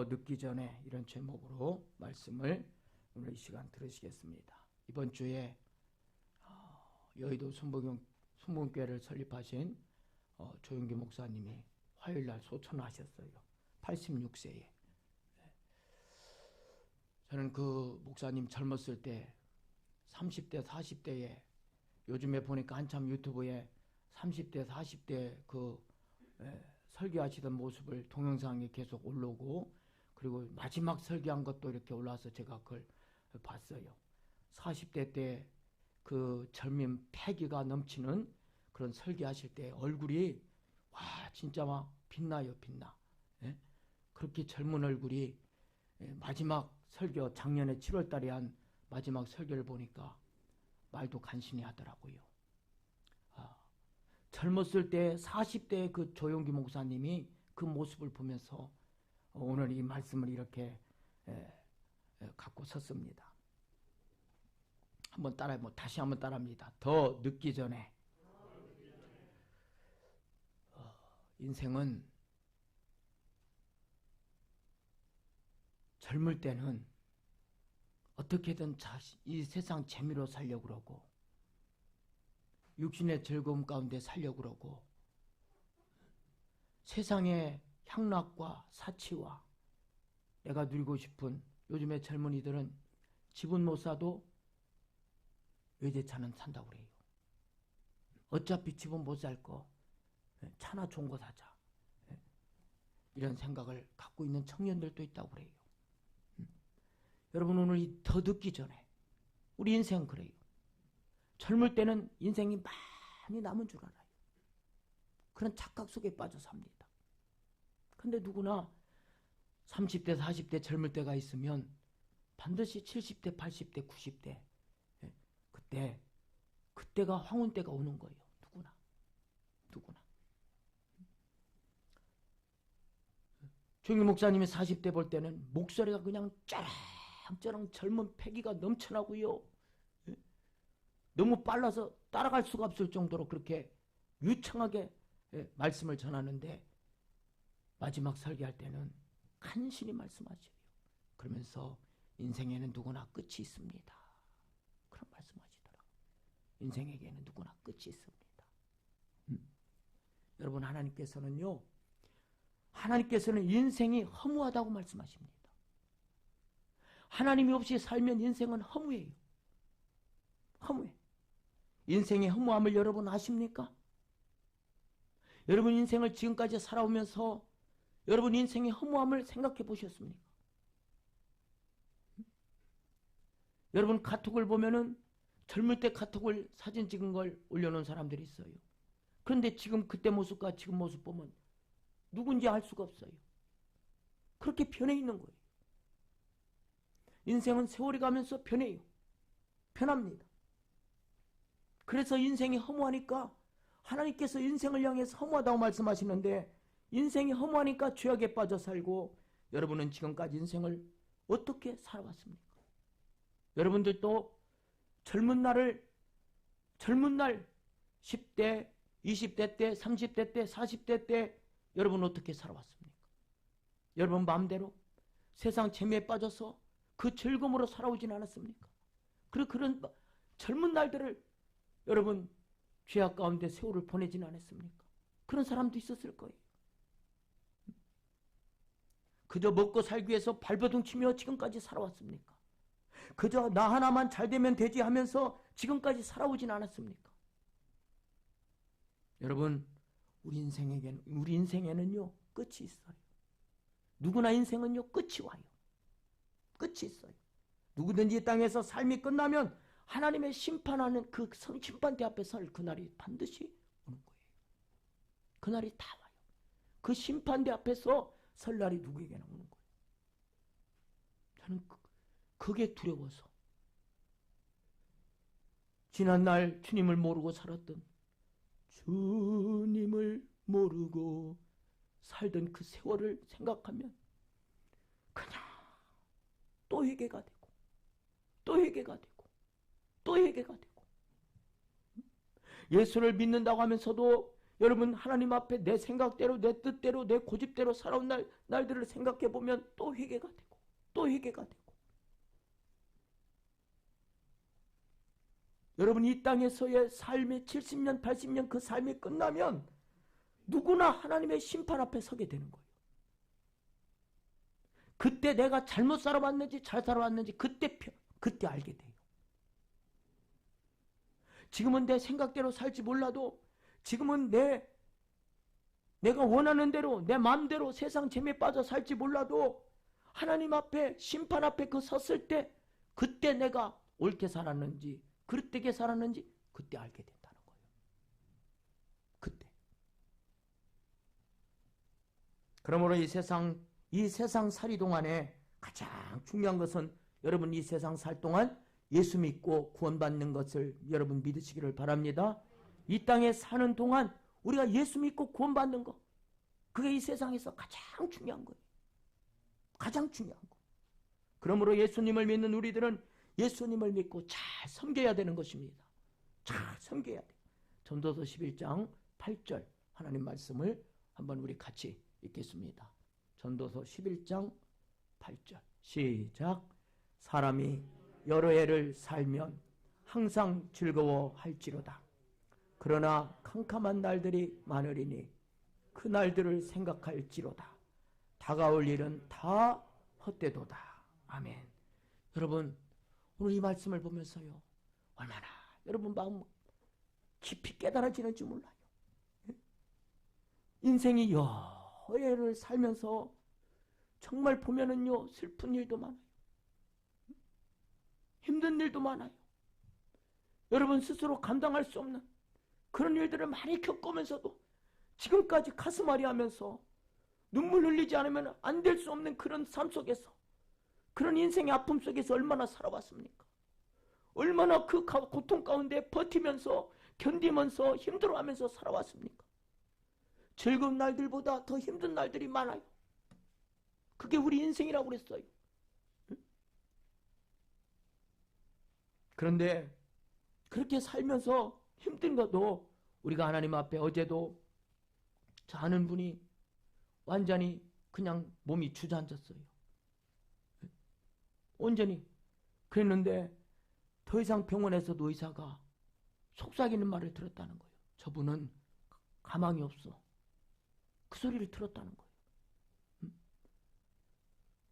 더 늦기 전에, 이런 제목으로 말씀을 오늘 이 시간 들으시겠습니다. 이번 주에 여의도 순복음교회를 설립하신 조용기 목사님이 화요일날 소천하셨어요. 86세에. 저는 그 목사님 젊었을 때 30대 40대에, 요즘에 보니까 한참 유튜브에 30대 40대 설교하시던 모습을 동영상에 계속 올라오고, 그리고 마지막 설교한 것도 이렇게 올라와서 제가 그걸 봤어요. 40대 때 그 젊은 패기가 넘치는 그런 설교하실 때 얼굴이 진짜 막 빛나요, 빛나. 예? 그렇게 젊은 얼굴이 마지막 설교, 작년에 7월 달에 한 마지막 설교를 보니까 말도 간신히 하더라고요. 젊었을 때 40대의 그 조용기 목사님이 그 모습을 보면서 오늘 이 말씀을 이렇게 갖고 섰습니다. 다시 한번 따라합니다. 더 늦기 전에. 인생은 젊을 때는 어떻게든 이 세상 재미로 살려고 그러고, 육신의 즐거움 가운데 살려고 그러고, 세상의 향락과 사치와 내가 누리고 싶은, 요즘의 젊은이들은 집은 못 사도 외제차는 산다고 그래요. 어차피 집은 못 살 거 차나 좋은 거 사자, 이런 생각을 갖고 있는 청년들도 있다고 그래요. 여러분, 오늘 더 늦기 전에, 우리 인생 그래요. 젊을 때는 인생이 많이 남은 줄 알아요. 그런 착각 속에 빠져 삽니다. 근데 누구나 30대 40대 젊을 때가 있으면 반드시 70대 80대 90대 그때가 황혼 때가 오는 거예요. 누구나. 조용기 목사님이 40대 볼 때는 목소리가 그냥 쩌렁쩌렁 젊은 패기가 넘쳐나고요. 너무 빨라서 따라갈 수가 없을 정도로 그렇게 유창하게 말씀을 전하는데, 마지막 설교할 때는 간신히 말씀하셔요. 그러면서 인생에는 누구나 끝이 있습니다. 그런 말씀하시더라고요. 인생에게는 누구나 끝이 있습니다. 여러분, 하나님께서는 인생이 허무하다고 말씀하십니다. 하나님이 없이 살면 인생은 허무해요. 허무해. 인생의 허무함을 여러분 아십니까? 여러분 인생을 지금까지 살아오면서 여러분 인생의 허무함을 생각해 보셨습니까? 여러분 카톡을 보면은 젊을 때 카톡을 사진 찍은 걸 올려놓은 사람들이 있어요. 그런데 지금 그때 모습과 지금 모습 보면 누군지 알 수가 없어요. 그렇게 변해 있는 거예요. 인생은 세월이 가면서 변해요. 변합니다. 그래서 인생이 허무하니까 하나님께서 인생을 향해서 허무하다고 말씀하시는데, 인생이 허무하니까 죄악에 빠져 살고, 여러분은 지금까지 인생을 어떻게 살아왔습니까? 여러분들도 젊은 날 10대, 20대 때, 30대 때, 40대 때 여러분 어떻게 살아왔습니까? 여러분 마음대로 세상 재미에 빠져서 그 즐거움으로 살아오진 않았습니까? 그리고 그런 젊은 날들을 여러분 죄악 가운데 세월을 보내진 않았습니까? 그런 사람도 있었을 거예요. 그저 먹고 살기 위해서 발버둥 치며 지금까지 살아왔습니까? 그저 나 하나만 잘 되면 되지 하면서 지금까지 살아오진 않았습니까? 여러분, 우리 인생에는요 끝이 있어요. 누구나 인생은요 끝이 와요. 끝이 있어요. 누구든지 이 땅에서 삶이 끝나면 하나님의 심판하는 그 심판대 앞에 설 그날이 반드시 오는 거예요. 그날이 다 와요. 그 심판대 앞에서 설 날이 누구에게나 오는 거예요. 저는 그게 두려워서 지난날 주님을 모르고 살았던, 주님을 모르고 살던 그 세월을 생각하면 그냥 또 회개가 되고 또 회개가 되고 또 회개가 되고, 예수를 믿는다고 하면서도 여러분 하나님 앞에 내 생각대로 내 뜻대로 내 고집대로 살아온 날들을 생각해 보면 또 회개가 되고 또 회개가 되고 여러분 이 땅에서의 삶의 70년 80년 그 삶이 끝나면 누구나 하나님의 심판 앞에 서게 되는 거예요. 그때 내가 잘못 살아왔는지 잘 살아왔는지 그때 알게 돼요. 지금은 내 생각대로 살지 몰라도 지금은 내가 원하는 대로 내 마음대로 세상 재미에 빠져 살지 몰라도 하나님 앞에 심판 앞에 그 섰을 때 그때 내가 옳게 살았는지 그릇되게 살았는지 그때 알게 된다는 거예요. 그때. 그러므로 이 세상 살이 동안에 가장 중요한 것은 여러분 이 세상 살 동안 예수 믿고 구원받는 것을 여러분 믿으시기를 바랍니다. 이 땅에 사는 동안 우리가 예수 믿고 구원받는 거 그게 이 세상에서 가장 중요한 거예요. 가장 중요한 거. 그러므로 예수님을 믿는 우리들은 예수님을 믿고 잘 섬겨야 되는 것입니다. 잘 섬겨야 돼요. 전도서 11장 8절 하나님 말씀을 한번 우리 같이 읽겠습니다. 전도서 11장 8절 시작. 사람이 여러 해를 살면 항상 즐거워할지로다. 그러나 캄캄한 날들이 많으리니 그 날들을 생각할지로다. 다가올 일은 다 헛되도다. 아멘. 여러분 오늘 이 말씀을 보면서요 얼마나 여러분 마음 깊이 깨달아지는지 몰라요. 인생이 여러 해를 살면서 정말 보면은요 슬픈 일도 많아요. 힘든 일도 많아요. 여러분 스스로 감당할 수 없는 그런 일들을 많이 겪으면서도 지금까지 가슴앓이 하면서 눈물 흘리지 않으면 안 될 수 없는 그런 삶 속에서 그런 인생의 아픔 속에서 얼마나 살아왔습니까? 얼마나 그 고통 가운데 버티면서 견디면서 힘들어하면서 살아왔습니까? 즐거운 날들보다 더 힘든 날들이 많아요. 그게 우리 인생이라고 그랬어요. 그런데 그렇게 살면서 힘든 것도 우리가 하나님 앞에 어제도 저 아는 분이 완전히 그냥 몸이 주저앉았어요. 온전히 그랬는데 더 이상 병원에서도 의사가 속삭이는 말을 들었다는 거예요. 저분은 가망이 없어. 그 소리를 들었다는 거예요.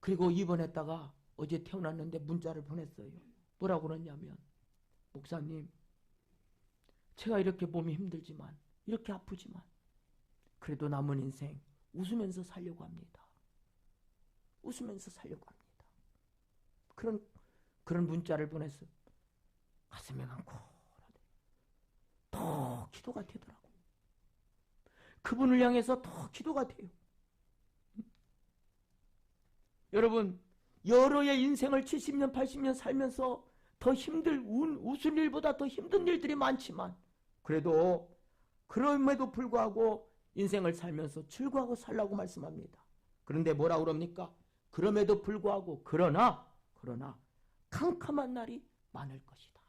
그리고 입원했다가 어제 태어났는데 문자를 보냈어요. 뭐라고 그러냐면 목사님 제가 이렇게 몸이 힘들지만 이렇게 아프지만 그래도 남은 인생 웃으면서 살려고 합니다. 웃으면서 살려고 합니다. 그런 문자를 보냈어요. 가슴이 뭉클하대. 더 기도가 되더라고요. 그분을 향해서 더 기도가 돼요. 여러분 여러 해 인생을 70년 80년 살면서 더 웃을 일보다 더 힘든 일들이 많지만 그래도 그럼에도 불구하고 인생을 살면서 즐거워하고 살라고 말씀합니다. 그런데 뭐라고 그럽니까? 그럼에도 불구하고 그러나 캄캄한 날이 많을 것이다.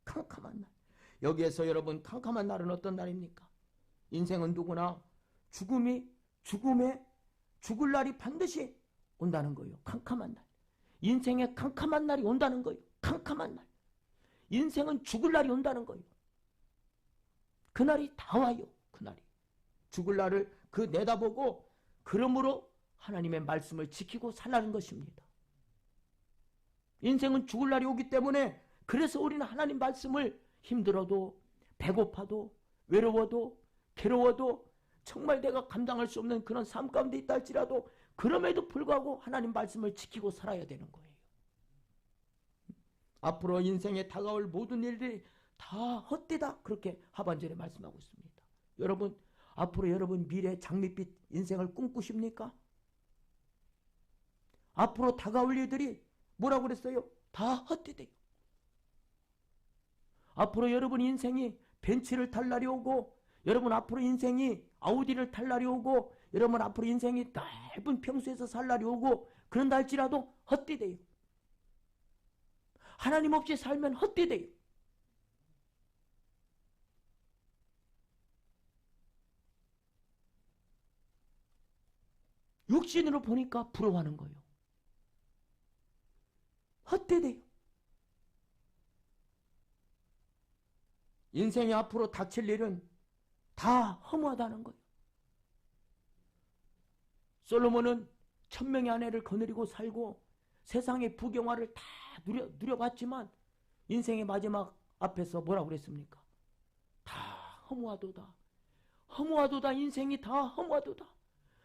캄캄한 날. 여기에서 여러분 캄캄한 날은 어떤 날입니까? 인생은 누구나 죽을 날이 반드시 온다는 거예요. 캄캄한 날. 인생에 캄캄한 날이 온다는 거예요. 캄캄한 날. 인생은 죽을 날이 온다는 거예요. 그날이 다 와요. 그날이. 죽을 날을 내다보고 그러므로 하나님의 말씀을 지키고 살라는 것입니다. 인생은 죽을 날이 오기 때문에 그래서 우리는 하나님 말씀을 힘들어도 배고파도 외로워도 괴로워도 정말 내가 감당할 수 없는 그런 삶 가운데 있다 할지라도 그럼에도 불구하고 하나님 말씀을 지키고 살아야 되는 거예요. 앞으로 인생에 다가올 모든 일들이 다 헛되다 그렇게 하반절에 말씀하고 있습니다. 여러분 앞으로 여러분 미래 장밋빛 인생을 꿈꾸십니까? 앞으로 다가올 일들이 뭐라고 그랬어요? 다 헛되대요. 앞으로 여러분 인생이 벤츠를 탈 날이 오고 여러분 앞으로 인생이 아우디를 탈 날이 오고 여러분 앞으로 인생이 넓은 평수에서 살 날이 오고 그런다 할지라도 헛되대요. 하나님 없이 살면 헛되대요. 육신으로 보니까 부러워하는 거예요. 헛되대요. 인생이 앞으로 닥칠 일은 다 허무하다는 거예요. 솔로몬은 1000명의 아내를 거느리고 살고 세상의 부경화를 다 누려봤지만 인생의 마지막 앞에서 뭐라고 그랬습니까? 다 허무하도다. 허무하도다. 인생이 다 허무하도다.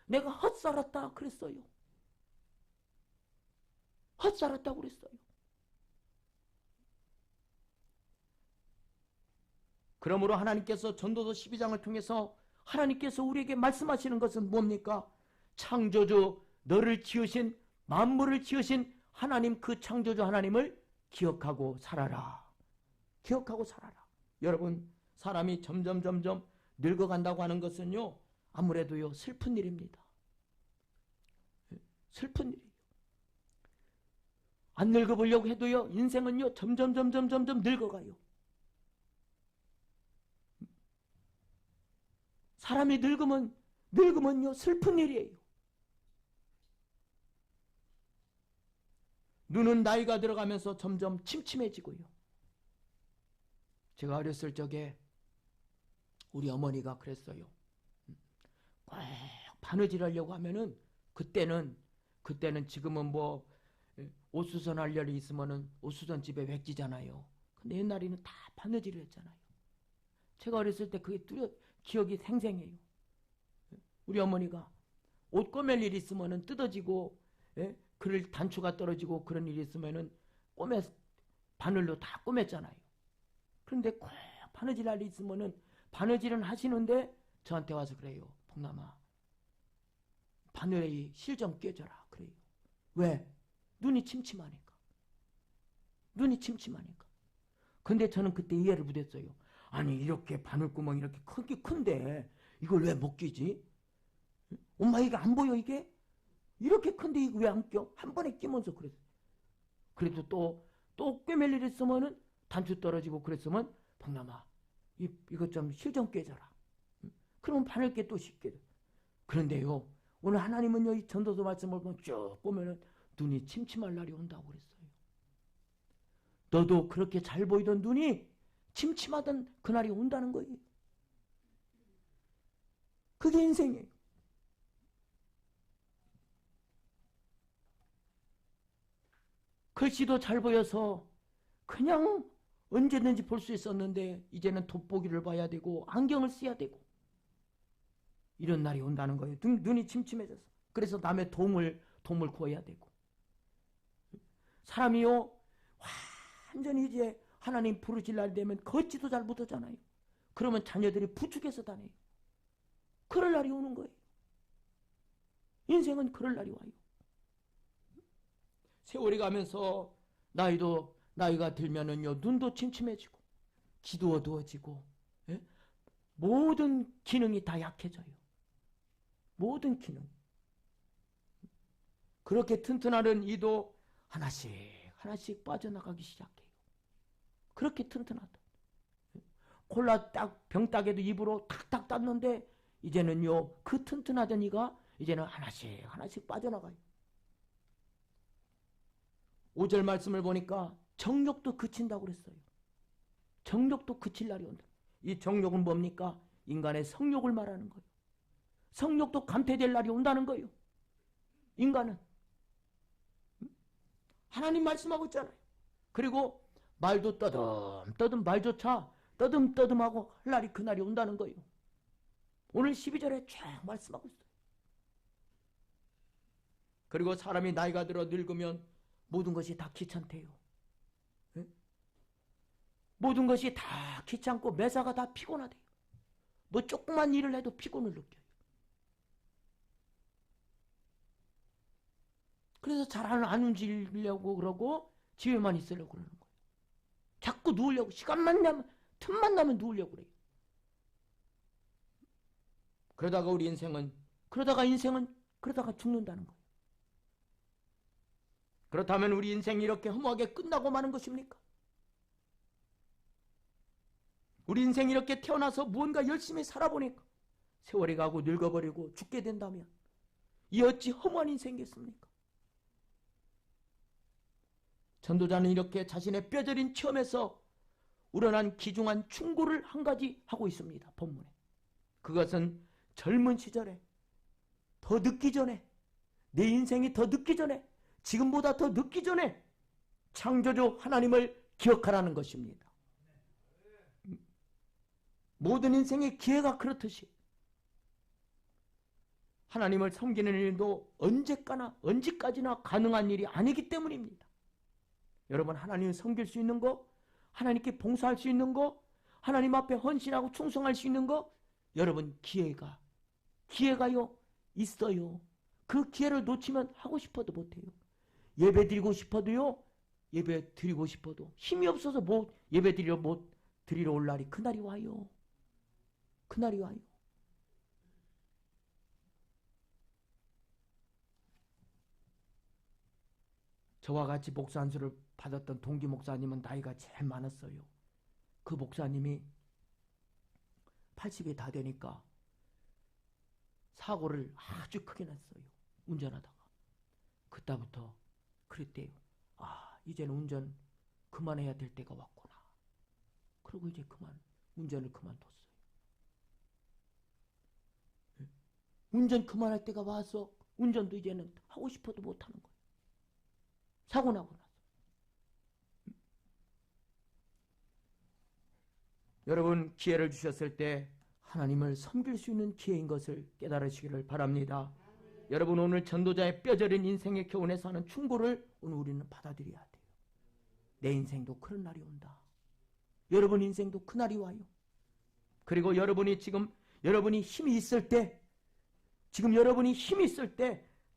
내가 헛살았다 그랬어요. 헛살았다고 그랬어요. 그러므로 하나님께서 전도서 12장을 통해서 하나님께서 우리에게 말씀하시는 것은 뭡니까? 창조주 너를 지으신 만물을 지으신 하나님, 그 창조주 하나님을 기억하고 살아라. 기억하고 살아라. 여러분, 사람이 점점 늙어간다고 하는 것은요, 아무래도요 슬픈 일입니다. 슬픈 일이에요. 안 늙어보려고 해도요 인생은요 점점 늙어가요. 사람이 늙으면요 슬픈 일이에요. 눈은 나이가 들어가면서 점점 침침해지고요. 제가 어렸을 적에 우리 어머니가 그랬어요. 꼭 바느질 하려고 하면은 그때는 지금은 뭐 옷수선 할 일이 있으면은 옷수선 집에 획지잖아요. 근데 옛날에는 다 바느질을 했잖아요. 제가 어렸을 때 그게 기억이 생생해요. 우리 어머니가 옷 꼬맬 일이 있으면은 뜯어지고, 그럴 단추가 떨어지고 그런 일이 있으면은 바늘로 다 꼬맸잖아요. 그런데 꼭 바느질 할 일이 있으면은 바느질은 하시는데 저한테 와서 그래요. 복남아, 바늘에 실 좀 꿰줘라. 그래요. 왜? 눈이 침침하니까. 눈이 침침하니까. 근데 저는 그때 이해를 못했어요. 아니, 이렇게 바늘구멍이 이렇게 큰데 이걸 왜 못 끼지? 엄마, 이게 안 보여, 이게? 이렇게 큰데 이거 왜 안 껴? 한 번에 끼면서 그랬어요. 그래도 또 꿰맬 일 있으면은 단추 떨어지고 그랬으면 복남아, 이것 좀 실 좀 꿰줘라. 그러면 바늘깨 또 쉽게 돼. 그런데요, 오늘 하나님은요, 이 전도서 말씀을 쭉 보면은 눈이 침침할 날이 온다고 그랬어요. 너도 그렇게 잘 보이던 눈이 침침하던 그날이 온다는 거예요. 그게 인생이에요. 글씨도 잘 보여서 그냥 언제든지 볼 수 있었는데 이제는 돋보기를 봐야 되고 안경을 써야 되고 이런 날이 온다는 거예요. 눈이 침침해져서. 그래서 남의 도움을 구해야 되고. 사람이요, 완전히 이제 하나님 부르실 날이 되면 걷지도 잘 못하잖아요. 그러면 자녀들이 부축해서 다녀요. 그럴 날이 오는 거예요. 인생은 그럴 날이 와요. 세월이 가면서 나이가 들면은요, 눈도 침침해지고 기도 어두워지고, 모든 기능이 다 약해져요. 모든 기능. 그렇게 튼튼하던 이도 하나씩 빠져나가기 시작해요. 그렇게 튼튼하다. 콜라 병 따개도 입으로 탁탁 땄는데 이제는요, 그 튼튼하던 이가 이제는 하나씩 빠져나가요. 5절 말씀을 보니까 정욕도 그친다고 그랬어요. 정욕도 그칠 날이 온다. 이 정욕은 뭡니까? 인간의 성욕을 말하는 거예요. 성욕도 감퇴될 날이 온다는 거예요. 인간은. 하나님 말씀하고 있잖아요. 그리고 말도 떠듬 말조차 떠듬하고 할 날이 그날이 온다는 거예요. 오늘 12절에 쫙 말씀하고 있어요. 그리고 사람이 나이가 들어 늙으면 모든 것이 다 귀찮대요. 모든 것이 다 귀찮고 매사가 다 피곤하대요. 뭐 조그만 일을 해도 피곤을 느껴요. 그래서 잘 안 움직이려고 그러고 집에만 있으려고 그러는 거예요. 자꾸 누우려고, 시간만 나면, 틈만 나면 누우려고 그래요. 그러다가 인생은 그러다가 죽는다는 거예요. 그렇다면 우리 인생이 이렇게 허무하게 끝나고 마는 것입니까? 우리 인생이 이렇게 태어나서 무언가 열심히 살아보니까 세월이 가고 늙어버리고 죽게 된다면 이 어찌 허무한 인생이겠습니까? 전도자는 이렇게 자신의 뼈저린 체험에서 우러난 귀중한 충고를 한 가지 하고 있습니다. 본문에. 그것은 젊은 시절에, 더 늦기 전에, 내 인생이 더 늦기 전에, 지금보다 더 늦기 전에 창조주 하나님을 기억하라는 것입니다. 모든 인생의 기회가 그렇듯이 하나님을 섬기는 일도 언제까지나 가능한 일이 아니기 때문입니다. 여러분, 하나님을 섬길 수 있는 거, 하나님께 봉사할 수 있는 거, 하나님 앞에 헌신하고 충성할 수 있는 거, 여러분 기회가요 있어요. 그 기회를 놓치면 하고 싶어도 못해요. 예배 드리고 싶어도요, 예배 드리고 싶어도 힘이 없어서 예배 드리러 올 날이 그날이 와요. 그날이 와요. 저와 같이 목사 안수를 받았던 동기 목사님은 나이가 제일 많았어요. 그 목사님이 80이 다 되니까 사고를 아주 크게 났어요. 운전하다가. 그때부터 그랬대요. 이제는 운전 그만해야 될 때가 왔구나. 그리고 이제 운전을 그만뒀어요. 운전 그만할 때가 와서 운전도 이제는 하고 싶어도 못하는 거예요. 사고 나고 나서. 여러분, 기회를 주셨을 때 하나님을 섬길 수 있는 기회인 것을 깨달으시기를 바랍니다. 여러분, 오늘 전도자의 뼈저린 인생의 교훈에서 하는 충고를 오늘 우리는 받아들여야 돼요. 내 인생도 그런 날이 온다. 여러분 인생도 그날이 와요. 그리고 여러분이 힘이 있을 때,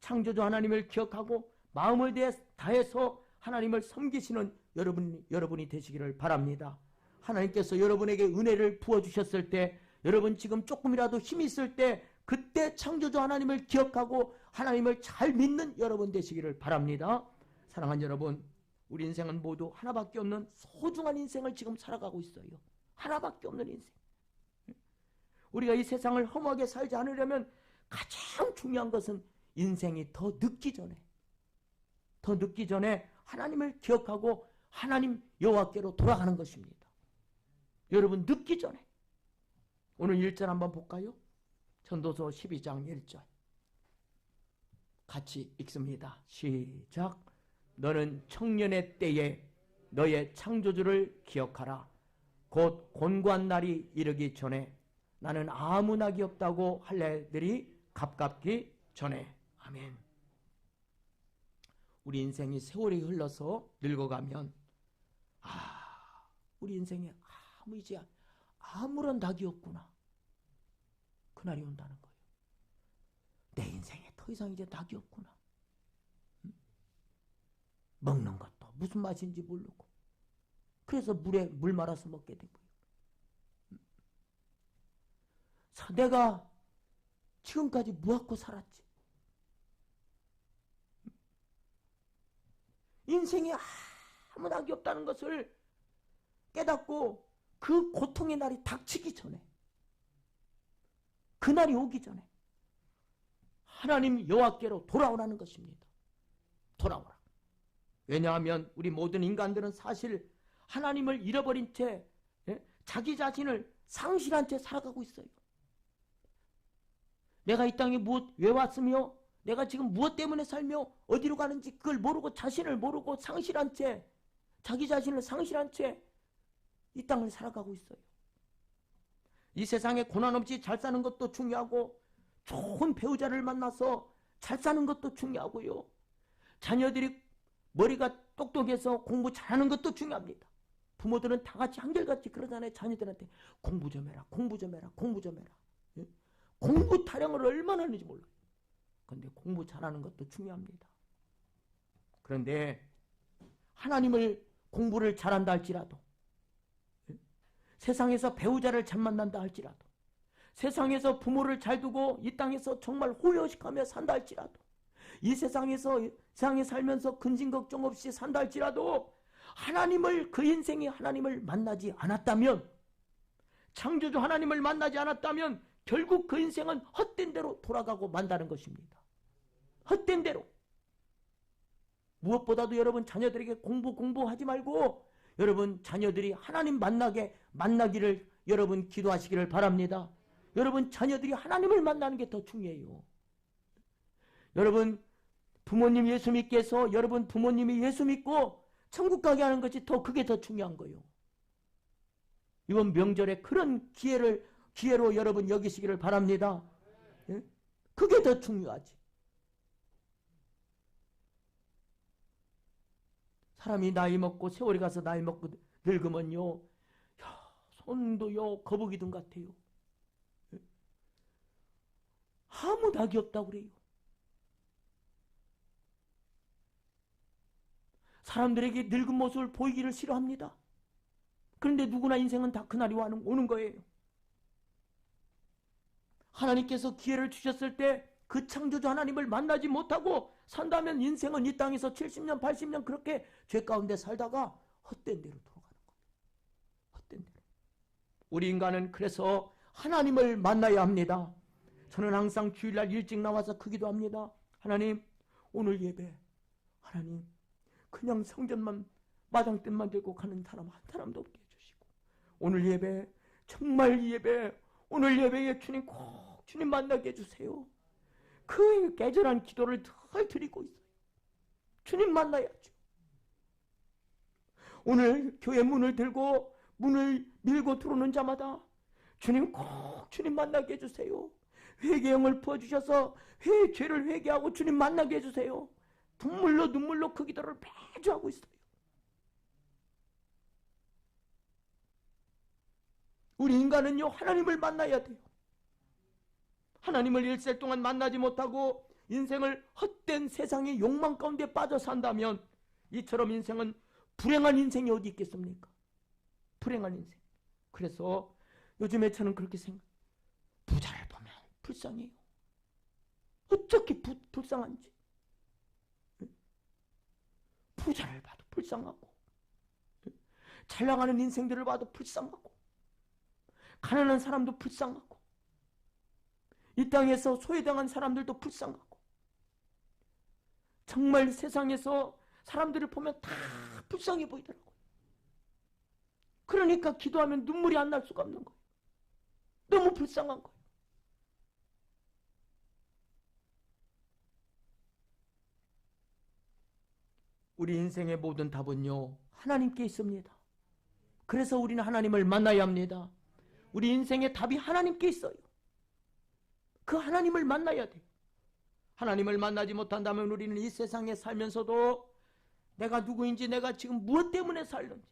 창조주 하나님을 기억하고 마음을 다해서 하나님을 섬기시는 여러분이 되시기를 바랍니다. 하나님께서 여러분에게 은혜를 부어주셨을 때, 여러분 지금 조금이라도 힘이 있을 때, 그때 창조주 하나님을 기억하고 하나님을 잘 믿는 여러분 되시기를 바랍니다. 사랑하는 여러분, 우리 인생은 모두 하나밖에 없는 소중한 인생을 지금 살아가고 있어요. 하나밖에 없는 인생. 우리가 이 세상을 허무하게 살지 않으려면 가장 중요한 것은 인생이 더 늦기 전에 하나님을 기억하고 하나님 여호와께로 돌아가는 것입니다. 여러분, 늦기 전에. 오늘 1절 한번 볼까요? 전도서 12장 1절 같이 읽습니다. 시작. 너는 청년의 때에 너의 창조주를 기억하라. 곧 곤고한 날이 이르기 전에 나는 아무 낙이 없다고 할례들이 가깝기 전에. 아멘. 우리 인생이 세월이 흘러서 늙어가면 우리 인생에 아무런 낙이 없구나. 그날이 온다는 거예요. 내 인생에 더 이상 이제 낙이 없구나. 먹는 것도 무슨 맛인지 모르고, 그래서 물 말아서 먹게 되고요. 내가 지금까지 무엇고 살았지? 인생에 아무 낙이 없다는 것을 깨닫고 그 고통의 날이 닥치기 전에, 그날이 오기 전에 하나님 여호와께로 돌아오라는 것입니다. 돌아오라. 왜냐하면 우리 모든 인간들은 사실 하나님을 잃어버린 채, 자기 자신을 상실한 채 살아가고 있어요. 내가 이 땅에 왜 왔으며 내가 지금 무엇 때문에 살며 어디로 가는지 그걸 모르고, 자신을 모르고 상실한 채, 자기 자신을 상실한 채 이 땅을 살아가고 있어요. 이 세상에 고난 없이 잘 사는 것도 중요하고, 좋은 배우자를 만나서 잘 사는 것도 중요하고요. 자녀들이 머리가 똑똑해서 공부 잘하는 것도 중요합니다. 부모들은 다 같이 한결같이 그러잖아요. 자녀들한테 공부 좀 해라, 공부 좀 해라, 공부 좀 해라. 예? 공부 타령을 얼마나 하는지 몰라요. 그런데 공부 잘하는 것도 중요합니다. 그런데 하나님을 공부를 잘한다 할지라도, 세상에서 배우자를 잘 만난다 할지라도, 세상에서 부모를 잘 두고 이 땅에서 정말 호의호식하며 산다 할지라도, 이 세상에 살면서 근심 걱정 없이 산다 할지라도 그 인생이 하나님을 만나지 않았다면, 창조주 하나님을 만나지 않았다면 결국 그 인생은 헛된 대로 돌아가고 만다는 것입니다. 헛된 대로. 무엇보다도 여러분 자녀들에게 공부하지 말고 여러분 자녀들이 하나님 만나기를 여러분 기도하시기를 바랍니다. 여러분 자녀들이 하나님을 만나는 게 더 중요해요. 여러분 부모님 예수 믿게 해서 여러분 부모님이 예수 믿고 천국 가게 하는 것이 그게 더 중요한 거예요. 이번 명절에 그런 기회로 여러분 여기시기를 바랍니다. 예? 그게 더 중요하지. 사람이 나이 먹고 세월이 가서 나이 먹고 늙으면요, 손도요 거북이등 같아요. 예? 아무 낙이 없다고 그래요. 사람들에게 늙은 모습을 보이기를 싫어합니다. 그런데 누구나 인생은 다 그날이 오는 거예요. 하나님께서 기회를 주셨을 때 그 창조주 하나님을 만나지 못하고 산다면 인생은 이 땅에서 70년, 80년 그렇게 죄 가운데 살다가 헛된 대로 돌아가는 거예요. 헛된 대로. 우리 인간은 그래서 하나님을 만나야 합니다. 저는 항상 주일날 일찍 나와서 그 기도합니다. 하나님, 오늘 예배, 하나님, 그냥 성전만 마당뜻만 들고 가는 사람 한 사람도 없게 해주시고, 오늘 예배, 정말 예배, 오늘 예배에 주님 꼭 주님 만나게 해주세요. 그 깨절한 기도를 늘 드리고 있어요. 주님 만나야죠. 오늘 교회 문을 들고 문을 밀고 들어오는 자마다 주님 꼭 주님 만나게 해주세요. 회개형을 부어주셔서 죄를 회개하고 주님 만나게 해주세요. 눈물로 그 기도를 매주 하고 있어요. 우리 인간은요, 하나님을 만나야 돼요. 하나님을 일생 동안 만나지 못하고 인생을 헛된 세상의 욕망 가운데 빠져 산다면 이처럼 인생은 불행한 인생이 어디 있겠습니까? 불행한 인생. 그래서 요즘에 저는 그렇게 생각해요. 부자를 보면 불쌍해요. 어떻게 불쌍한지. 부자를 봐도 불쌍하고, 잘 나가는 인생들을 봐도 불쌍하고, 가난한 사람도 불쌍하고, 이 땅에서 소외당한 사람들도 불쌍하고, 정말 세상에서 사람들을 보면 다 불쌍해 보이더라고요. 그러니까 기도하면 눈물이 안 날 수가 없는 거예요. 너무 불쌍한 거예요. 우리 인생의 모든 답은요, 하나님께 있습니다. 그래서 우리는 하나님을 만나야 합니다. 우리 인생의 답이 하나님께 있어요. 그 하나님을 만나야 돼요. 하나님을 만나지 못한다면 우리는 이 세상에 살면서도 내가 누구인지, 내가 지금 무엇 때문에 살는지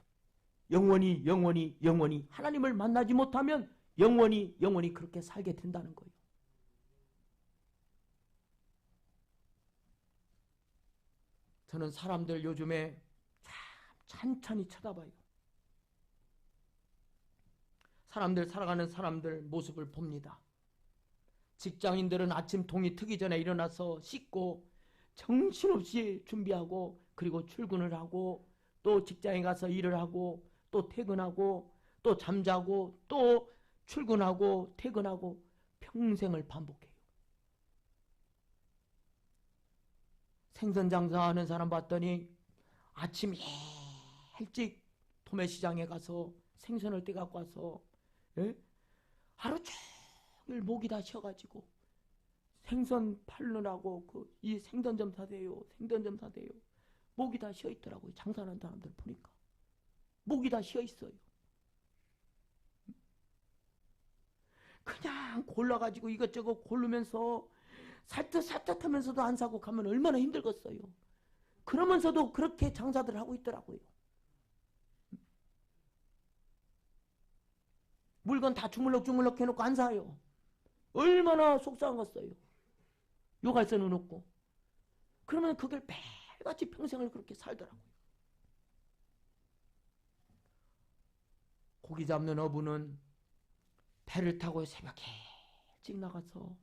영원히 하나님을 만나지 못하면 영원히 그렇게 살게 된다는 거예요. 저는 사람들 요즘에 참 찬찬히 쳐다봐요. 사람들 살아가는 사람들 모습을 봅니다. 직장인들은 아침 동이 트기 전에 일어나서 씻고 정신없이 준비하고, 그리고 출근을 하고, 또 직장에 가서 일을 하고, 또 퇴근하고, 또 잠자고, 또 출근하고 퇴근하고, 평생을 반복해요. 생선 장사하는 사람 봤더니 아침 일찍 도매시장에 가서 생선을 떼갖고 와서, 하루 종일 목이 다 쉬어가지고 생선 팔느라고 이 생선점 사대요, 생선점 사대요. 목이 다 쉬어 있더라고요. 장사하는 사람들 보니까 목이 다 쉬어 있어요. 그냥 골라가지고 이것저것 고르면서 살듯하면서도 안 사고 가면 얼마나 힘들겠어요. 그러면서도 그렇게 장사들 하고 있더라고요. 물건 다 주물럭 해놓고 안 사요. 얼마나 속상하겠어요. 욕할 수는 없고. 그러면 그걸 매일같이 평생을 그렇게 살더라고요. 고기 잡는 어부는 배를 타고 새벽에 일찍 나가서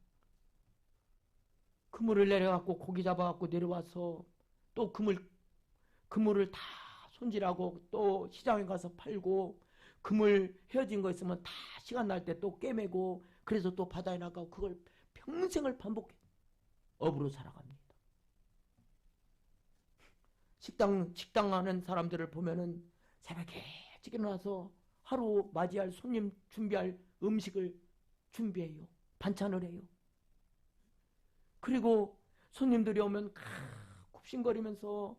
그물을 내려갖고 고기 잡아갖고 내려와서 또 그물을 다 손질하고 또 시장에 가서 팔고, 그물 헤어진 거 있으면 다 시간 날 때 또 꿰매고, 그래서 또 바다에 나가고, 그걸 평생을 반복해 어부로 살아갑니다. 식당 하는 사람들을 보면은 새벽에 일찍 일어나서 하루 맞이할 손님 준비할 음식을 준비해요. 반찬을 해요. 그리고 손님들이 오면 굽신거리면서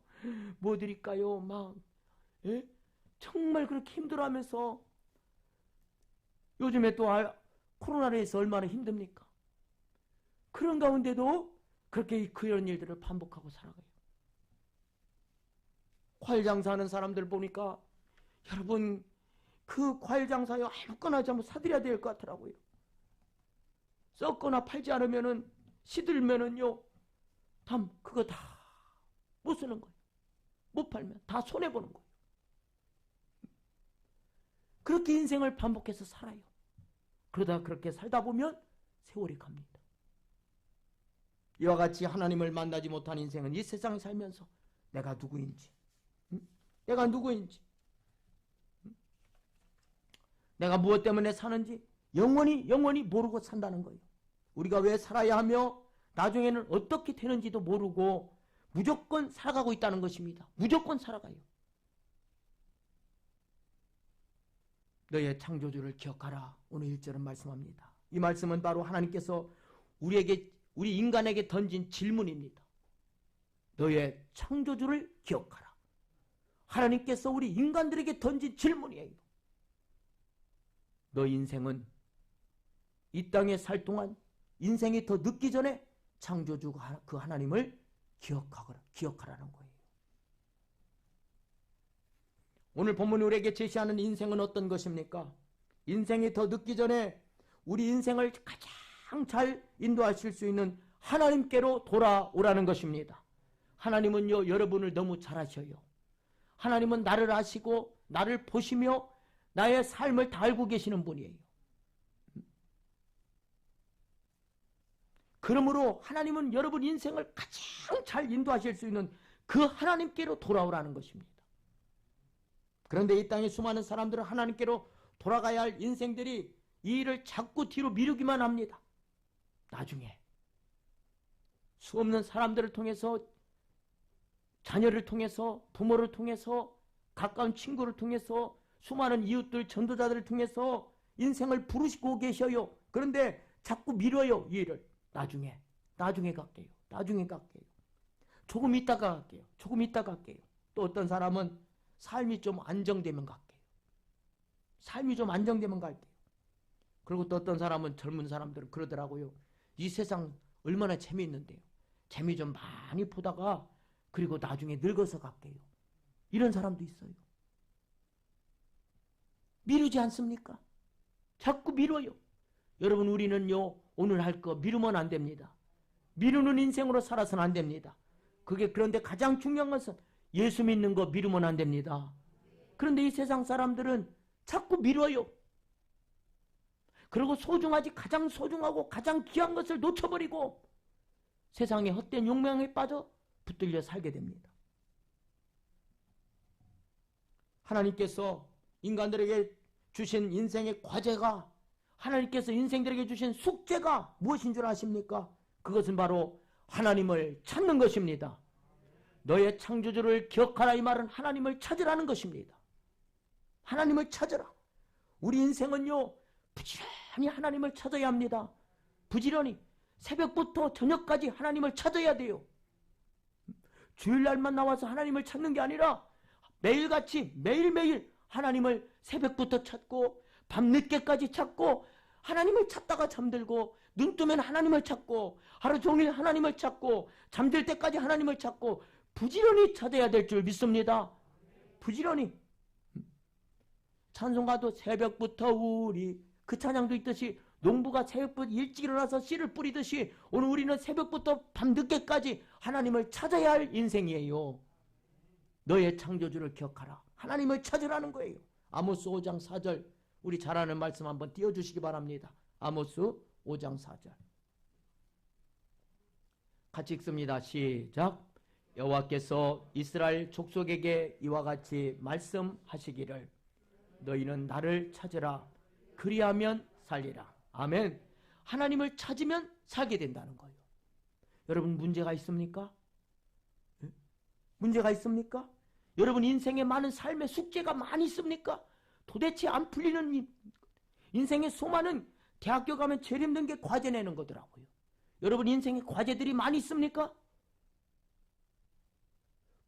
뭐 드릴까요? 막 정말 그렇게 힘들어하면서 요즘에 또 코로나로 해서 얼마나 힘듭니까? 그런 가운데도 그렇게 그런 일들을 반복하고 살아가요. 과일 장사하는 사람들 보니까 여러분 그 과일 장사요 아무거나 좀 사드려야 될 것 같더라고요. 썩거나 팔지 않으면은 시들면은요 그거 다 못 쓰는 거예요. 못 팔면 다 손해보는 거예요. 그렇게 인생을 반복해서 살아요. 그러다 그렇게 살다 보면 세월이 갑니다. 이와 같이 하나님을 만나지 못한 인생은 이 세상에 살면서 내가 누구인지, 내가 누구인지, 내가 무엇 때문에 사는지 영원히 모르고 산다는 거예요. 우리가 왜 살아야 하며 나중에는 어떻게 되는지도 모르고 무조건 살아가고 있다는 것입니다. 무조건 살아가요. 너의 창조주를 기억하라. 오늘 1절은 말씀합니다. 이 말씀은 바로 하나님께서 우리 인간에게 던진 질문입니다. 너의 창조주를 기억하라. 하나님께서 우리 인간들에게 던진 질문이에요. 너 인생은 이 땅에 살 동안 인생이 더 늦기 전에 창조주 그 하나님을 기억하라는 거예요. 오늘 본문이 우리에게 제시하는 인생은 어떤 것입니까? 인생이 더 늦기 전에 우리 인생을 가장 잘 인도하실 수 있는 하나님께로 돌아오라는 것입니다. 하나님은요 여러분을 너무 잘 아셔요. 하나님은 나를 아시고 나를 보시며 나의 삶을 다 알고 계시는 분이에요. 그러므로 하나님은 여러분 인생을 가장 잘 인도하실 수 있는 그 하나님께로 돌아오라는 것입니다. 그런데 이 땅에 수많은 사람들은 하나님께로 돌아가야 할 인생들이 이 일을 자꾸 뒤로 미루기만 합니다. 나중에 수없는 사람들을 통해서, 자녀를 통해서, 부모를 통해서, 가까운 친구를 통해서, 수많은 이웃들, 전도자들을 통해서 인생을 부르시고 계셔요. 그런데 자꾸 미뤄요. 이 일을. 나중에 갈게요. 나중에 갈게요. 조금 있다가 갈게요. 조금 있다가 갈게요. 또 어떤 사람은 삶이 좀 안정되면 갈게요. 삶이 좀 안정되면 갈게요. 그리고 또 어떤 사람은, 젊은 사람들은 그러더라고요. 이 세상 얼마나 재미있는데요. 재미 좀 많이 보다가 그리고 나중에 늙어서 갈게요. 이런 사람도 있어요. 미루지 않습니까? 자꾸 미뤄요. 여러분 우리는요 오늘 할 거 미루면 안 됩니다. 미루는 인생으로 살아서는 안 됩니다. 그런데 가장 중요한 것은 예수 믿는 거 미루면 안 됩니다. 그런데 이 세상 사람들은 자꾸 미뤄요. 그리고 가장 소중하고 가장 귀한 것을 놓쳐버리고 세상의 헛된 욕망에 빠져 붙들려 살게 됩니다. 하나님께서 인간들에게 주신 인생의 과제가, 하나님께서 인생들에게 주신 숙제가 무엇인 줄 아십니까? 그것은 바로 하나님을 찾는 것입니다. 너의 창조주를 기억하라, 이 말은 하나님을 찾으라는 것입니다. 하나님을 찾으라. 우리 인생은요 부지런히 하나님을 찾아야 합니다. 부지런히 새벽부터 저녁까지 하나님을 찾아야 돼요. 주일날만 나와서 하나님을 찾는 게 아니라 매일같이 매일매일 하나님을 새벽부터 찾고 밤늦게까지 찾고, 하나님을 찾다가 잠들고, 눈 뜨면 하나님을 찾고, 하루 종일 하나님을 찾고, 잠들 때까지 하나님을 찾고 부지런히 찾아야 될 줄 믿습니다. 부지런히. 찬송가도 새벽부터 우리, 그 찬양도 있듯이 농부가 새벽부터 일찍 일어나서 씨를 뿌리듯이 오늘 우리는 새벽부터 밤늦게까지 하나님을 찾아야 할 인생이에요. 너의 창조주를 기억하라. 하나님을 찾으라는 거예요. 아모스 5장 4절, 우리 잘 아는 말씀 한번 띄워주시기 바랍니다. 아모스 5장 4절 같이 읽습니다. 시작. 여호와께서 이스라엘 족속에게 이와 같이 말씀하시기를 너희는 나를 찾으라. 그리하면 살리라. 아멘. 하나님을 찾으면 살게 된다는 거예요. 여러분 문제가 있습니까? 문제가 있습니까? 여러분 인생에 많은 삶의 숙제가 많이 있습니까? 도대체 안 풀리는 인생의 수많은 대학교 가면 제일 힘든 게 과제 내는 거더라고요. 여러분 인생에 과제들이 많이 있습니까?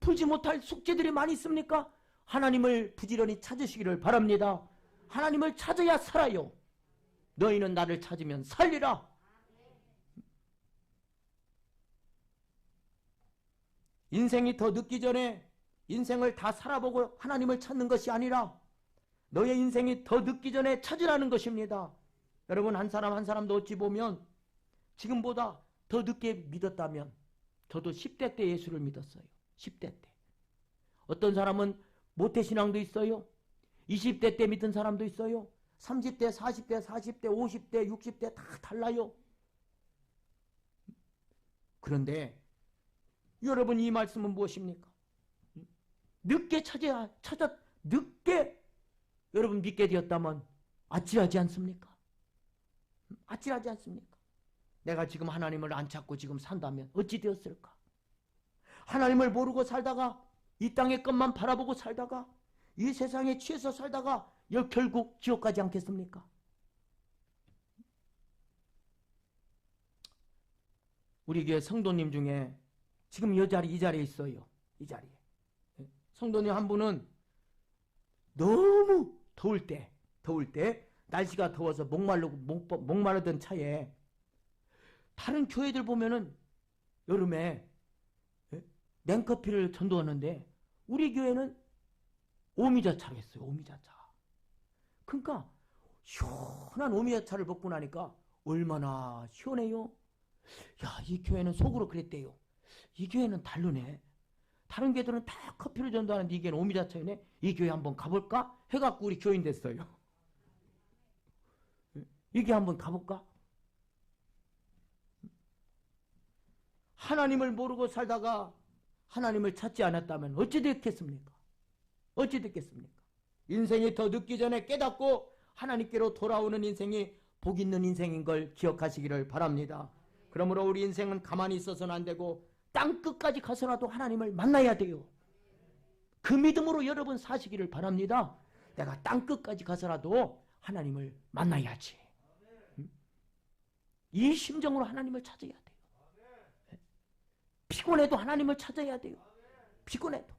풀지 못할 숙제들이 많이 있습니까? 하나님을 부지런히 찾으시기를 바랍니다. 하나님을 찾아야 살아요. 너희는 나를 찾으면 살리라. 인생이 더 늦기 전에 인생을 다 살아보고 하나님을 찾는 것이 아니라 너의 인생이 더 늦기 전에 찾으라는 것입니다. 여러분 한 사람 한 사람도 어찌 보면 지금보다 더 늦게 믿었다면 저도 10대 때 예수를 믿었어요. 10대 때. 어떤 사람은 모태신앙도 있어요. 20대 때 믿은 사람도 있어요. 30대, 40대, 40대, 50대, 60대 다 달라요. 그런데 여러분 이 말씀은 무엇입니까? 늦게 늦게 여러분 믿게 되었다면 아찔하지 않습니까? 아찔하지 않습니까? 내가 지금 하나님을 안 찾고 지금 산다면 어찌 되었을까? 하나님을 모르고 살다가 이 땅의 것만 바라보고 살다가 이 세상에 취해서 살다가 결국 지옥 가지 않겠습니까? 우리 교회 성도님 중에 지금 이 자리에 있어요. 이 자리에. 성도님 한 분은 너무 더울 때 날씨가 더워서 목마르던 차에 다른 교회들 보면은 여름에 냉커피를 전도하는데 우리 교회는 오미자차를 했어요. 오미자차. 그러니까 시원한 오미자차를 먹고 나니까 얼마나 시원해요. 야, 이 교회는 속으로 그랬대요. 이 교회는 다르네. 다른 교회들은 다 커피를 전도하는데 이 교회는 오미자차이네. 이 교회 한번 가볼까? 해갖고 우리 교인 됐어요. 이 교회 한번 가볼까? 하나님을 모르고 살다가 하나님을 찾지 않았다면 어찌 됐겠습니까? 어찌 됐겠습니까? 인생이 더 늦기 전에 깨닫고 하나님께로 돌아오는 인생이 복 있는 인생인 걸 기억하시기를 바랍니다. 그러므로 우리 인생은 가만히 있어서는 안 되고 땅 끝까지 가서라도 하나님을 만나야 돼요. 그 믿음으로 여러분 사시기를 바랍니다. 내가 땅 끝까지 가서라도 하나님을 만나야지. 이 심정으로 하나님을 찾아야 돼요. 피곤해도 하나님을 찾아야 돼요. 피곤해도.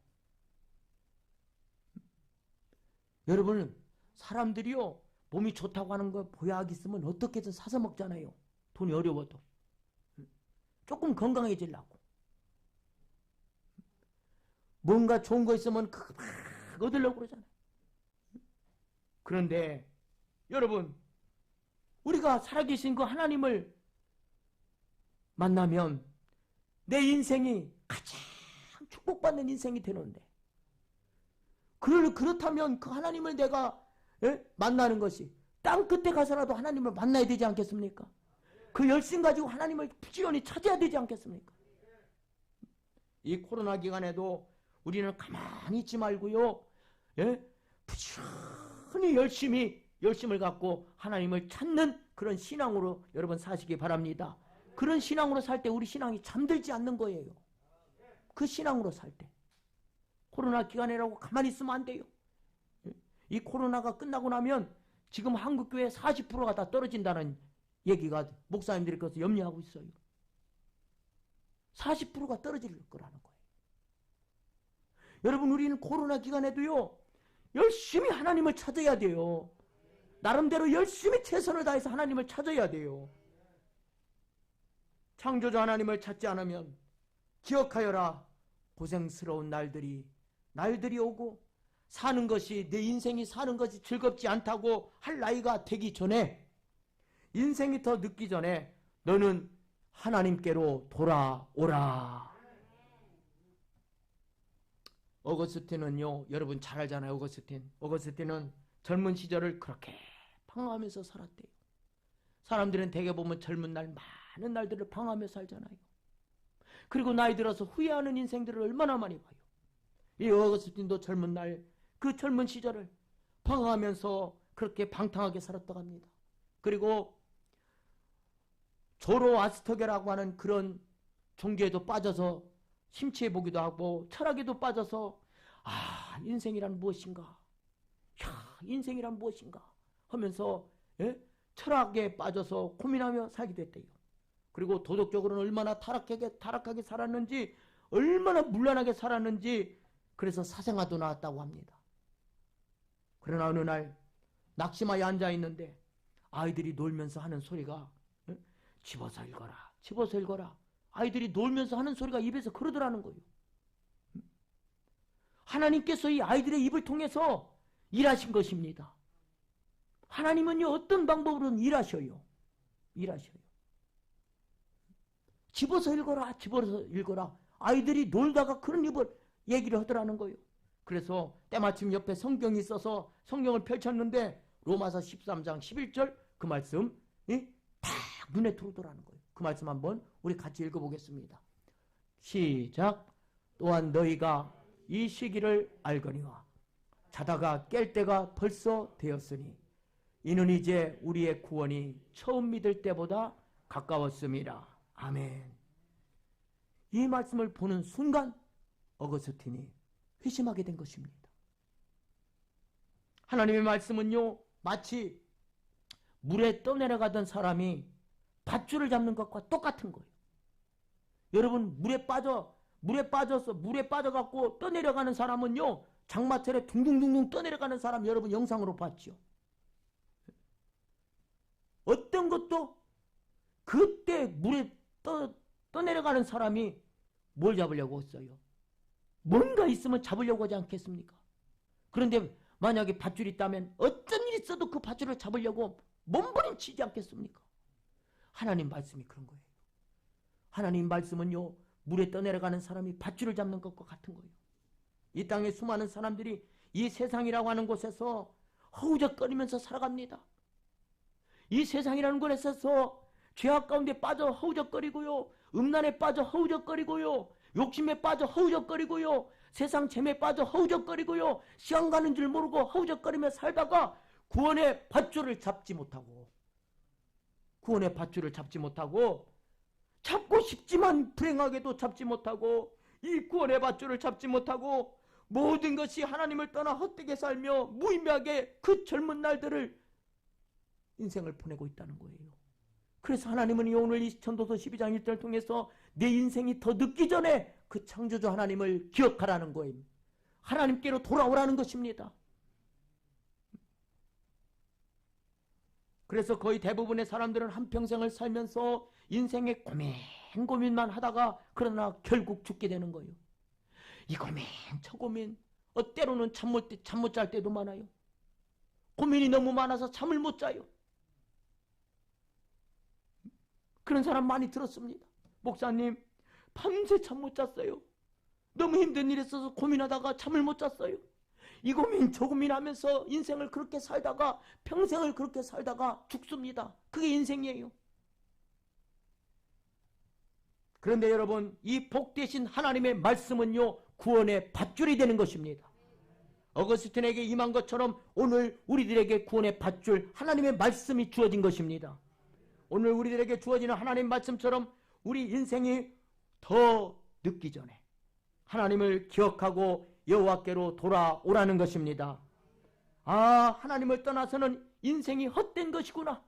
여러분 사람들이요 몸이 좋다고 하는 거 보약 있으면 어떻게든 사서 먹잖아요. 돈이 어려워도. 조금 건강해지려고. 뭔가 좋은 거 있으면 막 얻으려고 그러잖아요. 그런데 여러분 우리가 살아계신 그 하나님을 만나면 내 인생이 가장 축복받는 인생이 되는데 그렇다면 그 하나님을 내가 만나는 것이 땅 끝에 가서라도 하나님을 만나야 되지 않겠습니까? 그 열심 가지고 하나님을 부지런히 찾아야 되지 않겠습니까? 이 코로나 기간에도 우리는 가만히 있지 말고요. 부지런히 열심을 갖고 하나님을 찾는 그런 신앙으로 여러분 사시기 바랍니다. 그런 신앙으로 살 때 우리 신앙이 잠들지 않는 거예요. 그 신앙으로 살 때. 코로나 기간이라고 가만히 있으면 안 돼요. 이 코로나가 끝나고 나면 지금 한국교회 40%가 다 떨어진다는 얘기가 목사님들이 그래서 염려하고 있어요. 40%가 떨어질 거라는 거예요. 여러분 우리는 코로나 기간에도요. 열심히 하나님을 찾아야 돼요. 나름대로 열심히 최선을 다해서 하나님을 찾아야 돼요. 창조주 하나님을 찾지 않으면 기억하여라. 고생스러운 날들이 오고 사는 것이 내 인생이 사는 것이 즐겁지 않다고 할 나이가 되기 전에 인생이 더 늦기 전에 너는 하나님께로 돌아오라. 어거스틴은요 여러분 잘 알잖아요. 어거스틴은 젊은 시절을 그렇게 방황하면서 살았대요. 사람들은 대개 보면 젊은 날 많은 날들을 방황하며 살잖아요. 그리고 나이 들어서 후회하는 인생들을 얼마나 많이 봐요. 이 어거스틴도 젊은 날 그 젊은 시절을 방황하면서 그렇게 방탕하게 살았다고 합니다. 그리고 조로아스터계라고 하는 그런 종교에도 빠져서 심취해 보기도 하고 철학에도 빠져서 인생이란 무엇인가? 인생이란 무엇인가? 하면서 철학에 빠져서 고민하며 살게 됐대요. 그리고 도덕적으로는 얼마나 타락하게 살았는지, 얼마나 문란하게 살았는지, 그래서 사생아도 낳았다고 합니다. 그러나 어느 날 낙심하여 앉아있는데 아이들이 놀면서 하는 소리가 집어서 읽어라, 집어서 읽어라. 아이들이 놀면서 하는 소리가 입에서 그러더라는 거예요. 하나님께서 이 아이들의 입을 통해서 일하신 것입니다. 하나님은요, 어떤 방법으로든 일하셔요. 집어서 읽어라, 집어서 읽어라. 아이들이 놀다가 그런 얘기를 하더라는 거예요. 그래서 때마침 옆에 성경이 있어서 성경을 펼쳤는데 로마서 13장 11절 그 말씀 딱 눈에 들어오더라는 거예요. 그 말씀 한번 우리 같이 읽어보겠습니다. 시작. 또한 너희가 이 시기를 알거니와 자다가 깰 때가 벌써 되었으니 이는 이제 우리의 구원이 처음 믿을 때보다 가까웠음이라. 아멘. 이 말씀을 보는 순간 어거스틴이 회심하게 된 것입니다. 하나님의 말씀은요, 마치 물에 떠내려가던 사람이 밧줄을 잡는 것과 똑같은 거예요. 여러분, 물에 빠져갖고 떠내려가는 사람은요, 장마철에 둥둥둥둥 떠내려가는 사람 여러분 영상으로 봤죠. 어떤 것도 그때 물에 떠내려가는 사람이 뭘 잡으려고 했어요? 뭔가 있으면 잡으려고 하지 않겠습니까? 그런데 만약에 밧줄이 있다면 어떤 일이 있어도 그 밧줄을 잡으려고 몸부림치지 않겠습니까? 하나님 말씀이 그런 거예요. 하나님 말씀은요, 물에 떠내려가는 사람이 밧줄을 잡는 것과 같은 거예요. 이 땅에 수많은 사람들이 이 세상이라고 하는 곳에서 허우적거리면서 살아갑니다. 이 세상이라는 곳에서 죄악 가운데 빠져 허우적거리고요, 음란에 빠져 허우적거리고요, 욕심에 빠져 허우적거리고요, 세상 재미에 빠져 허우적거리고요, 시간 가는 줄 모르고 허우적거리며 살다가 구원의 밧줄을 잡지 못하고 잡고 싶지만 불행하게도 잡지 못하고 이 구원의 밧줄을 잡지 못하고 모든 것이 하나님을 떠나 헛되게 살며 무의미하게 그 젊은 날들을 인생을 보내고 있다는 거예요. 그래서 하나님은 오늘 이 전도서 12장 1절을 통해서 내 인생이 더 늦기 전에 그 창조주 하나님을 기억하라는 거예요. 하나님께로 돌아오라는 것입니다. 그래서 거의 대부분의 사람들은 한평생을 살면서 인생의 고민만 하다가 그러나 결국 죽게 되는 거예요. 이 고민 저 고민, 때로는 잠 못 잘 때도 많아요. 고민이 너무 많아서 잠을 못 자요. 그런 사람 많이 들었습니다. 목사님, 밤새 잠 못 잤어요. 너무 힘든 일이 있어서 고민하다가 잠을 못 잤어요. 이 고민 저 고민하면서 인생을 그렇게 살다가 평생을 그렇게 살다가 죽습니다. 그게 인생이에요. 그런데 여러분, 이 복되신 하나님의 말씀은요, 구원의 밧줄이 되는 것입니다. 어거스틴에게 임한 것처럼 오늘 우리들에게 구원의 밧줄, 하나님의 말씀이 주어진 것입니다. 오늘 우리들에게 주어지는 하나님 말씀처럼 우리 인생이 더 늦기 전에 하나님을 기억하고 여호와께로 돌아오라는 것입니다. 하나님을 떠나서는 인생이 헛된 것이구나.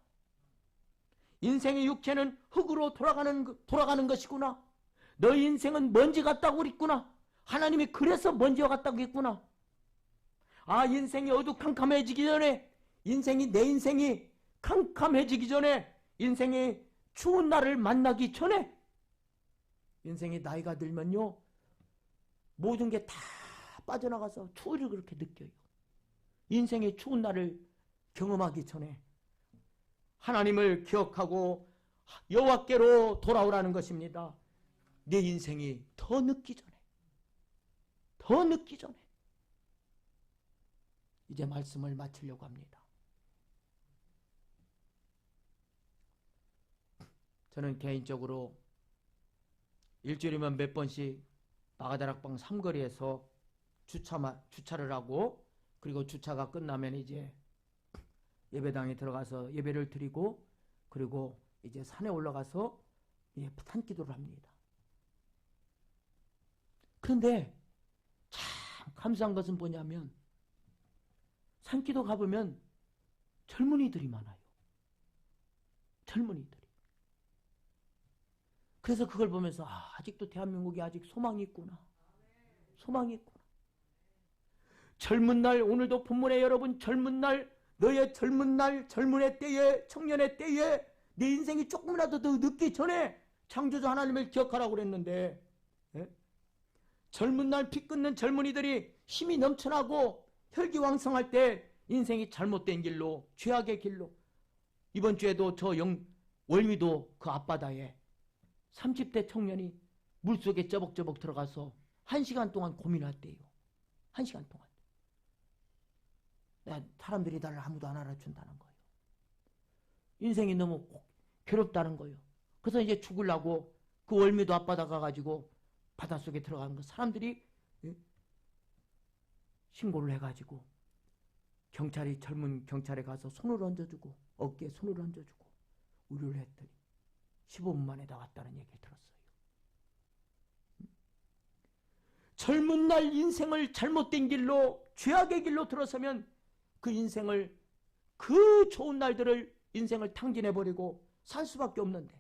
인생의 육체는 흙으로 돌아가는 것이구나. 너희 인생은 먼지 같다고 그랬구나. 하나님이 그래서 먼지와 같다고 했구나. 인생이 어두컴컴해지기 전에, 내 인생이 캄캄해지기 전에, 인생이 추운 날을 만나기 전에, 인생이 나이가 들면요, 모든 게 다 빠져나가서 추위를 그렇게 느껴요. 인생의 추운 날을 경험하기 전에 하나님을 기억하고 여호와께로 돌아오라는 것입니다. 내 인생이 더 늦기 전에 이제 말씀을 마치려고 합니다. 저는 개인적으로 일주일이면 몇 번씩 마가다락방 삼거리에서 주차를 하고, 그리고 주차가 끝나면 이제 예배당에 들어가서 예배를 드리고, 그리고 이제 산에 올라가서 산기도를 합니다. 그런데 참 감사한 것은 뭐냐면 산기도 가보면 젊은이들이 많아요. 젊은이들이. 그래서 그걸 보면서 아직도 대한민국이 아직 소망이 있구나. 소망이 있구나. 젊은 날, 오늘도 본문에 여러분 젊은 날, 너의 젊은 날, 젊은의 때에, 청년의 때에 내 인생이 조금이라도 더 늦기 전에 창조주 하나님을 기억하라고 그랬는데, 예? 젊은 날 피 끊는 젊은이들이 힘이 넘쳐나고 혈기왕성할 때 인생이 잘못된 길로, 죄악의 길로. 이번 주에도 저 월미도 그 앞바다에 30대 청년이 물속에 쩌벅쩌벅 들어가서 1시간 동안 고민했대요. 1시간 동안. 사람들이 나를 아무도 안 알아준다는 거예요. 인생이 너무 괴롭다는 거예요. 그래서 이제 죽으려고 그 월미도 앞바다 가가지고 바닷속에 들어가는 거 사람들이 신고를 해가지고 젊은 경찰에 가서 손을 얹어주고 어깨에 손을 얹어주고 의료를 했더니 15분 만에 나왔다는 얘기를 들었어요. 젊은 날 인생을 잘못된 길로 죄악의 길로 들어서면 그 인생을 그 좋은 날들을 인생을 탕진해버리고 살 수밖에 없는데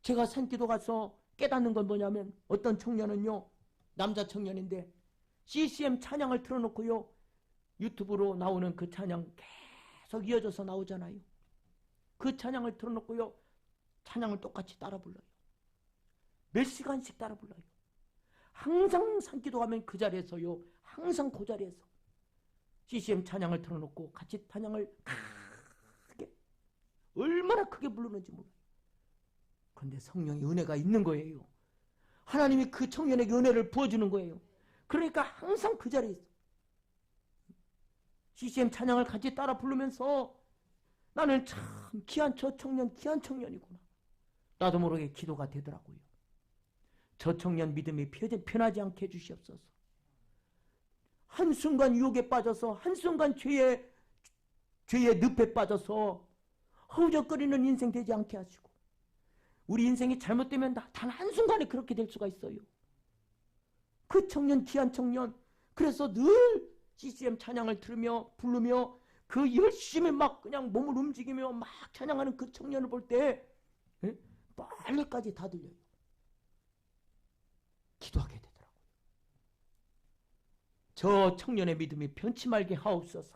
제가 산기도 가서 깨닫는 건 뭐냐면 어떤 청년은요 남자 청년인데 CCM 찬양을 틀어놓고요 유튜브로 나오는 그 찬양 계속 이어져서 나오잖아요. 그 찬양을 틀어놓고요 찬양을 똑같이 따라 불러요. 몇 시간씩 따라 불러요. 항상 산기도 가면 그 자리에서요 항상 그 자리에서 CCM 찬양을 틀어놓고 같이 찬양을 크게 얼마나 크게 부르는지 몰라요. 그런데 성령의 은혜가 있는 거예요. 하나님이 그 청년에게 은혜를 부어주는 거예요. 그러니까 항상 그 자리에 있어. CCM 찬양을 같이 따라 부르면서 나는 참 귀한 저 청년, 귀한 청년이구나. 나도 모르게 기도가 되더라고요. 저 청년 믿음이 변하지 않게 해주시옵소서. 한순간 유혹에 빠져서 한순간 죄의 늪에 빠져서 허우적거리는 인생 되지 않게 하시고 우리 인생이 잘못되면 단 한순간에 그렇게 될 수가 있어요. 그 청년 귀한 청년 그래서 늘 CCM 찬양을 들으며 부르며 그 열심히 막 그냥 몸을 움직이며 막 찬양하는 그 청년을 볼 때 빨래까지 다 들려요. 기도하게 되더라고요. 저 청년의 믿음이 변치 말게 하옵소서.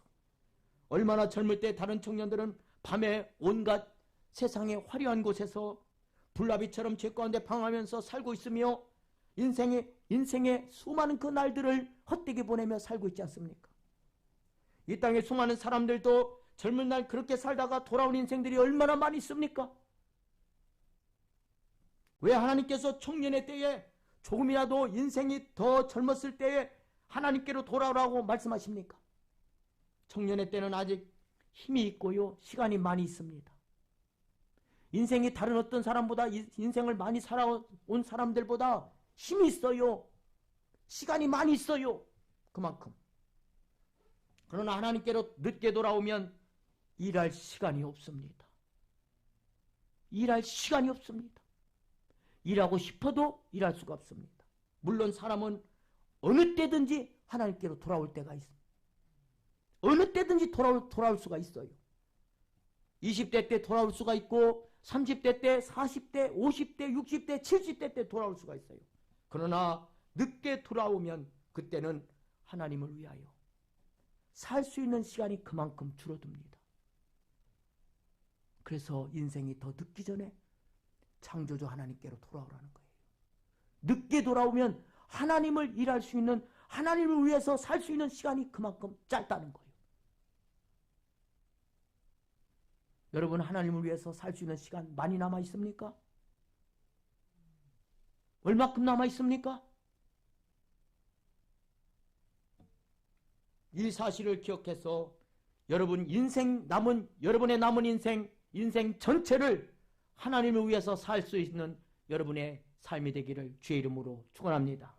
얼마나 젊을 때 다른 청년들은 밤에 온갖 세상의 화려한 곳에서 불나비처럼 죄 가운데 방황하면서 살고 있으며 인생의 수많은 그 날들을 헛되게 보내며 살고 있지 않습니까? 이 땅에 수많은 사람들도 젊은 날 그렇게 살다가 돌아온 인생들이 얼마나 많이 있습니까? 왜 하나님께서 청년의 때에 조금이라도 인생이 더 젊었을 때에 하나님께로 돌아오라고 말씀하십니까? 청년의 때는 아직 힘이 있고요. 시간이 많이 있습니다. 인생이 다른 어떤 사람보다 인생을 많이 살아온 사람들보다 힘이 있어요. 시간이 많이 있어요. 그만큼. 그러나 하나님께로 늦게 돌아오면 일할 시간이 없습니다. 일할 시간이 없습니다. 일하고 싶어도 일할 수가 없습니다. 물론 사람은 어느 때든지 하나님께로 돌아올 때가 있습니다. 어느 때든지 돌아올 수가 있어요. 20대 때 돌아올 수가 있고 30대 때, 40대, 50대, 60대, 70대 때 돌아올 수가 있어요. 그러나 늦게 돌아오면 그때는 하나님을 위하여 살 수 있는 시간이 그만큼 줄어듭니다. 그래서 인생이 더 늦기 전에 창조주 하나님께로 돌아오라는 거예요. 늦게 돌아오면 하나님을 일할 수 있는, 하나님을 위해서 살 수 있는 시간이 그만큼 짧다는 거예요. 여러분, 하나님을 위해서 살 수 있는 시간 많이 남아 있습니까? 얼마큼 남아 있습니까? 이 사실을 기억해서 여러분의 남은 인생 전체를 하나님을 위해서 살 수 있는 여러분의 삶이 되기를 주의 이름으로 축원합니다.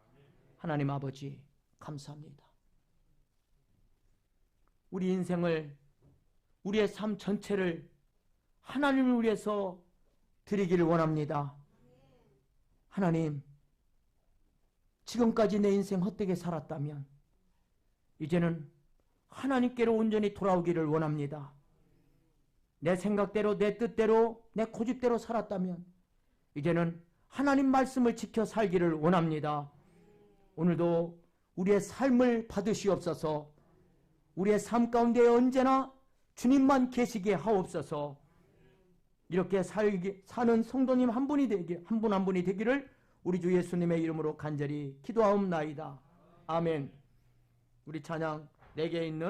하나님 아버지 감사합니다. 우리 인생을, 우리의 삶 전체를 하나님을 위해서 드리기를 원합니다. 하나님, 지금까지 내 인생 헛되게 살았다면 이제는 하나님께로 온전히 돌아오기를 원합니다. 내 생각대로, 내 뜻대로, 내 고집대로 살았다면 이제는 하나님 말씀을 지켜 살기를 원합니다. 오늘도 우리의 삶을 받으시옵소서. 우리의 삶 가운데 언제나 주님만 계시게 하옵소서. 이렇게 사는 성도님 한 분이 한 분이 되기를 우리 주 예수님의 이름으로 간절히 기도하옵나이다. 아멘. 우리 찬양 내게 있는